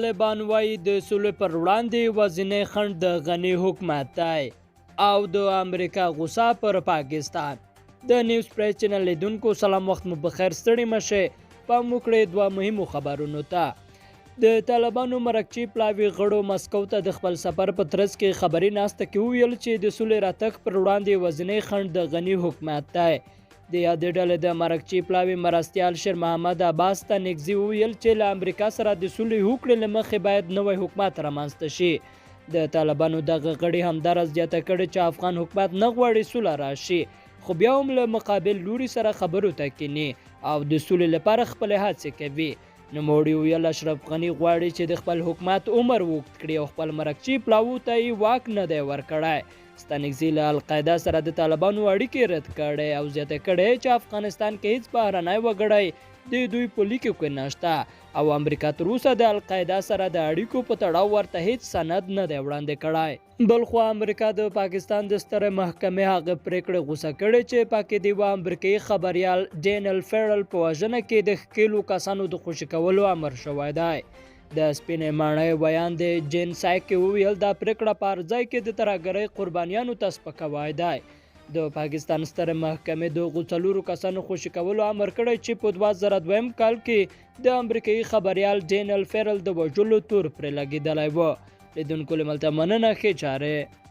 طالبان وایي د سولې پر وړاندې یوازینی خنډ د غني حکومت دی او د امریکا غوسه پر پاکستان. د نیوز پریس چینل لیدونکو سلام، وخت مو بخیر، ستړي مشه. پام وکړئ دوه مهمو خبرونو ته. د طالبانو مرکچی پلاوي غړو مسکو ته د خپل سفر په ترڅ کې خبري ناسته کې وویل چې د سولې راتګ پر وړاندې یوازینی خنډ د غني حکومت دی. د یادې ډلې د مرکچی پلاوي مرستیال شیر محمد عباس ته نږدې وویل چې له امریکا سره د سولې هوکړې له مخې باید نوی حکومت رامنځته شي. د طالبانو دغه غړي همدارس زیاته کړې چې افغان حکومت نه غواړي سوله راشي، خو بیا هم له مقابل لوري سره خبرو ته کینی او د سولې لپاره خپل هڅې کوي. نوموړي ویل اشرف غني غواړي چې د خپل حکومت عمر وکړي کړي او خپل مرکچی پلاوو ته یې واک نه دی ورکړی. ستانکزي له القاعده سره د طالبانو اړیکې رد کړي او زیاته کړي چې افغانستان کې هیڅ بهرنی وګړی د دوی په لیکو کې نشته او امریکا تر اوسه د القاعده سره د اړیکو په تړاو ورته هیڅ سند نه دی وړاندې کړی. بلخو امریکا د پاکستان د ستره محکمې هغه پریکړه غوسه کړې چې پاکې دیوه امریکایي خبریال ډینل فیرل په وژنه کې د ښکېلو کسانو د خوشي کولو امر شوی دی. د سپینې ماڼۍ بیان د جین سایکي وویل دا پریکړه په ارځای کې د ترهګرۍ قربانیانو ته سپکاوی دی. د پاکستان ستره محکمې د هغو څلورو کسانو خوشي کولو امر کړی چې په 2002 کال کې د امریکایي خبریال ډینل فیرل د وژلو تور پرې لګېدلی و. لیدونکو له ملته مننه، ښې چارې.